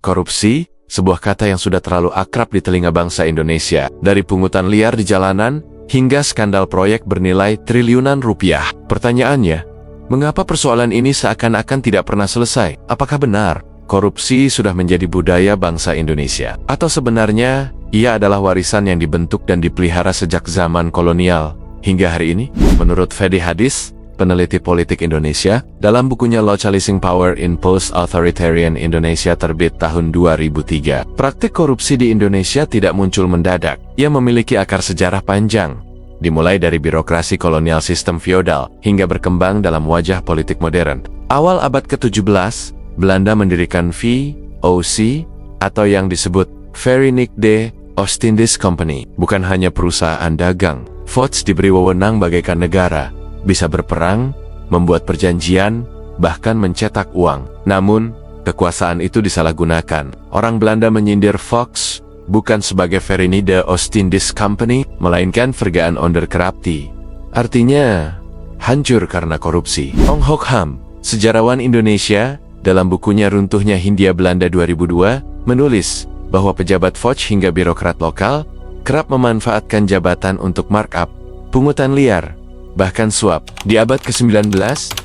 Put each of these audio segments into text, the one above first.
Korupsi, sebuah kata yang sudah terlalu akrab di telinga bangsa Indonesia, dari pungutan liar di jalanan hingga skandal proyek bernilai triliunan rupiah. Pertanyaannya, mengapa persoalan ini seakan-akan tidak pernah selesai? Apakah benar korupsi sudah menjadi budaya bangsa Indonesia? Atau sebenarnya ia adalah warisan yang dibentuk dan dipelihara sejak zaman kolonial hingga hari ini? Menurut Fedi Hadis, peneliti politik Indonesia, dalam bukunya Localising Power in Post-Authoritarian Indonesia terbit tahun 2003, praktik korupsi di Indonesia tidak muncul mendadak. Ia memiliki akar sejarah panjang, dimulai dari birokrasi kolonial sistem feodal hingga berkembang dalam wajah politik modern. Awal abad ke-17, Belanda mendirikan VOC atau yang disebut Verenigde Oostindische Company. Bukan hanya perusahaan dagang, VOC diberi wewenang bagaikan negara, bisa berperang, membuat perjanjian, bahkan mencetak uang. Namun, kekuasaan itu disalahgunakan. Orang Belanda menyindir VOC bukan sebagai Verenigde Oostindische Company, melainkan Vergaan onder Corruptie. Artinya, hancur karena korupsi. Ong Hock Ham, sejarawan Indonesia, dalam bukunya Runtuhnya Hindia Belanda 2002, menulis bahwa pejabat VOC hingga birokrat lokal kerap memanfaatkan jabatan untuk markup, pungutan liar, bahkan suap. Di abad ke-19,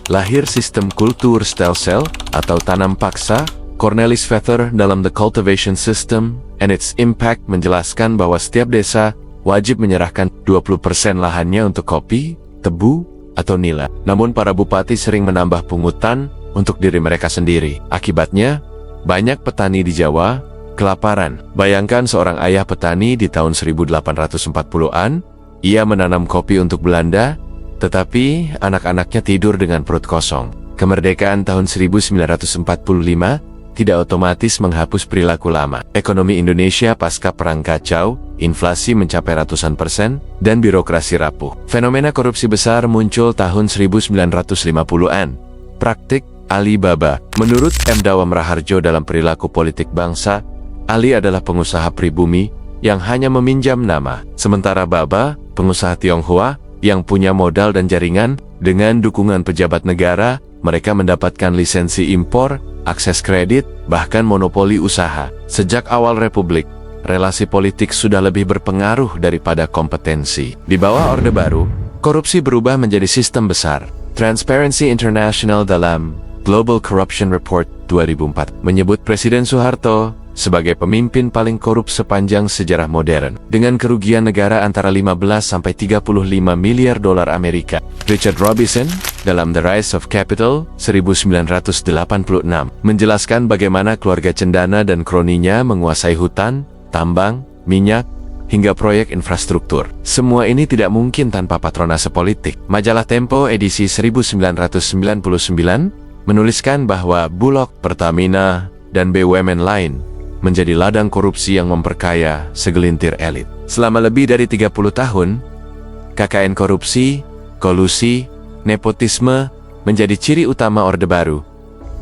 lahir sistem kultur stelsel atau tanam paksa. Cornelis Vetter dalam The Cultivation System and Its Impact menjelaskan bahwa setiap desa wajib menyerahkan 20% lahannya untuk kopi, tebu, atau nila. Namun para bupati sering menambah pungutan untuk diri mereka sendiri. Akibatnya, banyak petani di Jawa kelaparan. Bayangkan seorang ayah petani di tahun 1840-an, ia menanam kopi untuk Belanda, tetapi anak-anaknya tidur dengan perut kosong. Kemerdekaan tahun 1945 tidak otomatis menghapus perilaku lama. Ekonomi Indonesia pasca perang kacau, inflasi mencapai ratusan persen, dan birokrasi rapuh. Fenomena korupsi besar muncul tahun 1950-an. Praktik Alibaba. Menurut M. Dawam Raharjo dalam Perilaku Politik Bangsa, Ali adalah pengusaha pribumi yang hanya meminjam nama, sementara Baba, pengusaha Tionghoa, yang punya modal dan jaringan. Dengan dukungan pejabat negara, mereka mendapatkan lisensi impor, akses kredit, bahkan monopoli usaha. Sejak awal Republik, relasi politik sudah lebih berpengaruh daripada kompetensi. Di bawah Orde Baru, korupsi berubah menjadi sistem besar. Transparency International dalam Global Corruption Report 2004 menyebut Presiden Soeharto sebagai pemimpin paling korup sepanjang sejarah modern, dengan kerugian negara antara 15 sampai 35 miliar dolar Amerika. Richard Robinson, dalam The Rise of Capital, 1986, menjelaskan bagaimana keluarga cendana dan kroninya menguasai hutan, tambang, minyak, hingga proyek infrastruktur. Semua ini tidak mungkin tanpa patronase politik. Majalah Tempo edisi 1999 menuliskan bahwa Bulog, Pertamina, dan BUMN lain menjadi ladang korupsi yang memperkaya segelintir elit. Selama lebih dari 30 tahun, KKN korupsi, kolusi, nepotisme menjadi ciri utama Orde Baru.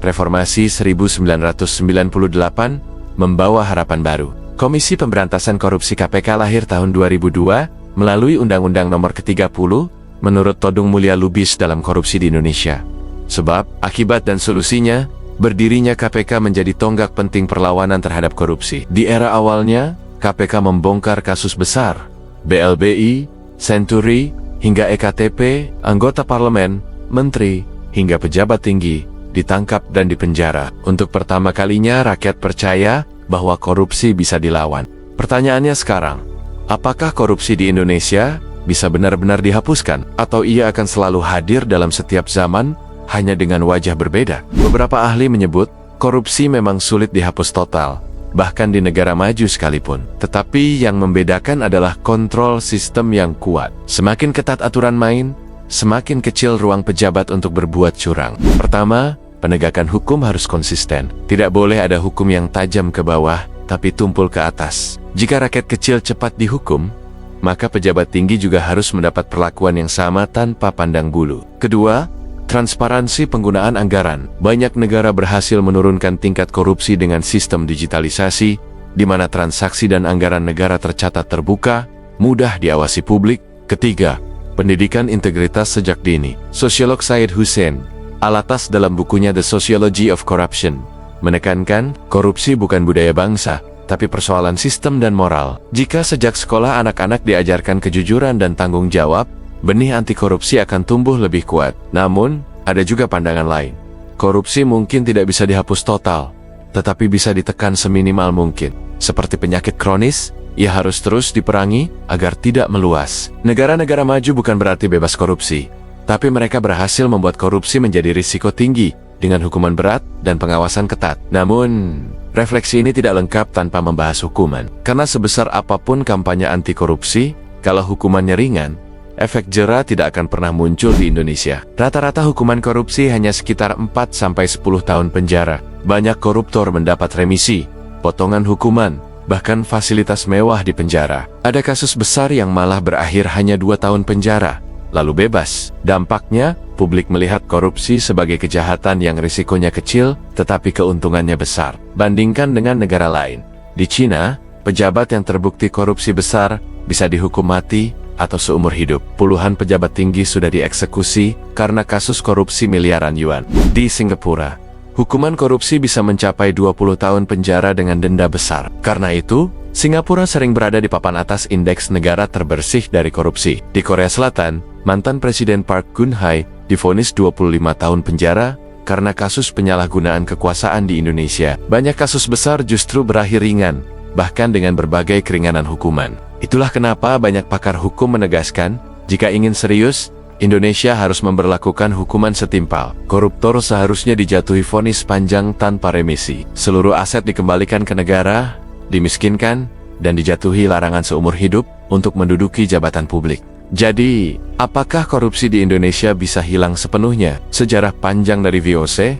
Reformasi 1998 membawa harapan baru. Komisi Pemberantasan Korupsi KPK lahir tahun 2002 melalui Undang-Undang Nomor ke-30 menurut Todung Mulya Lubis dalam korupsi di Indonesia. Sebab, akibat dan solusinya, berdirinya KPK menjadi tonggak penting perlawanan terhadap korupsi. Di era awalnya, KPK membongkar kasus besar, BLBI, Senturi, hingga EKTP, anggota parlemen, menteri, hingga pejabat tinggi, ditangkap dan dipenjara. Untuk pertama kalinya rakyat percaya bahwa korupsi bisa dilawan. Pertanyaannya sekarang, apakah korupsi di Indonesia bisa benar-benar dihapuskan? Atau ia akan selalu hadir dalam setiap zaman, hanya dengan wajah berbeda? Beberapa ahli menyebut, korupsi memang sulit dihapus total, bahkan di negara maju sekalipun. Tetapi yang membedakan adalah kontrol sistem yang kuat. Semakin ketat aturan main, semakin kecil ruang pejabat untuk berbuat curang. Pertama, penegakan hukum harus konsisten. Tidak boleh ada hukum yang tajam ke bawah, tapi tumpul ke atas. Jika rakyat kecil cepat dihukum, maka pejabat tinggi juga harus mendapat perlakuan yang sama tanpa pandang bulu. Kedua, transparansi penggunaan anggaran. Banyak negara berhasil menurunkan tingkat korupsi dengan sistem digitalisasi, di mana transaksi dan anggaran negara tercatat terbuka, mudah diawasi publik. Ketiga, pendidikan integritas sejak dini. Sosiolog Syed Hussein Alatas dalam bukunya The Sociology of Corruption menekankan korupsi bukan budaya bangsa, tapi persoalan sistem dan moral. Jika sejak sekolah anak-anak diajarkan kejujuran dan tanggung jawab, benih anti korupsi akan tumbuh lebih kuat. Namun, ada juga pandangan lain. Korupsi mungkin tidak bisa dihapus total, tetapi bisa ditekan seminimal mungkin. Seperti penyakit kronis, ia harus terus diperangi agar tidak meluas. Negara-negara maju bukan berarti bebas korupsi, tapi mereka berhasil membuat korupsi menjadi risiko tinggi dengan hukuman berat dan pengawasan ketat. Namun, refleksi ini tidak lengkap tanpa membahas hukuman. Karena sebesar apapun kampanye anti korupsi, kalau hukumannya ringan, efek jera tidak akan pernah muncul di Indonesia. Rata-rata hukuman korupsi hanya sekitar 4-10 tahun penjara. Banyak koruptor mendapat remisi, potongan hukuman, bahkan fasilitas mewah di penjara. Ada kasus besar yang malah berakhir hanya 2 tahun penjara, lalu bebas. Dampaknya, publik melihat korupsi sebagai kejahatan yang risikonya kecil, tetapi keuntungannya besar. Bandingkan dengan negara lain. Di Cina, pejabat yang terbukti korupsi besar bisa dihukum mati atau seumur hidup. Puluhan pejabat tinggi sudah dieksekusi karena kasus korupsi miliaran yuan. Di Singapura, hukuman korupsi bisa mencapai 20 tahun penjara dengan denda besar. Karena itu, Singapura sering berada di papan atas indeks negara terbersih dari korupsi. Di Korea Selatan, mantan Presiden Park Geun-hye divonis 25 tahun penjara karena kasus penyalahgunaan kekuasaan di Indonesia. Banyak kasus besar justru berakhir ringan, bahkan dengan berbagai keringanan hukuman. Itulah kenapa banyak pakar hukum menegaskan, jika ingin serius, Indonesia harus memberlakukan hukuman setimpal. Koruptor seharusnya dijatuhi vonis panjang tanpa remisi. Seluruh aset dikembalikan ke negara, dimiskinkan, dan dijatuhi larangan seumur hidup untuk menduduki jabatan publik. Jadi, apakah korupsi di Indonesia bisa hilang sepenuhnya? Sejarah panjang dari VOC,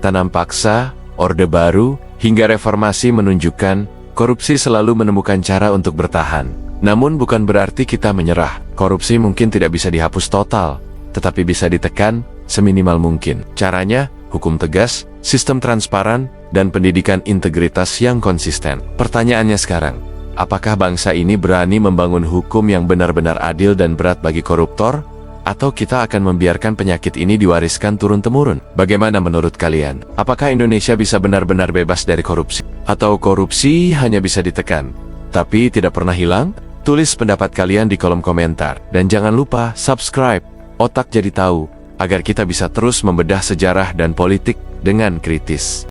tanam paksa, Orde Baru, hingga reformasi menunjukkan korupsi selalu menemukan cara untuk bertahan. Namun bukan berarti kita menyerah. Korupsi mungkin tidak bisa dihapus total, tetapi bisa ditekan seminimal mungkin. Caranya, hukum tegas, sistem transparan, dan pendidikan integritas yang konsisten. Pertanyaannya sekarang, apakah bangsa ini berani membangun hukum yang benar-benar adil dan berat bagi koruptor? Atau kita akan membiarkan penyakit ini diwariskan turun-temurun? Bagaimana menurut kalian? Apakah Indonesia bisa benar-benar bebas dari korupsi? Atau korupsi hanya bisa ditekan, tapi tidak pernah hilang? Tulis pendapat kalian di kolom komentar. Dan jangan lupa subscribe, Otak Jadi Tahu, agar kita bisa terus membedah sejarah dan politik dengan kritis.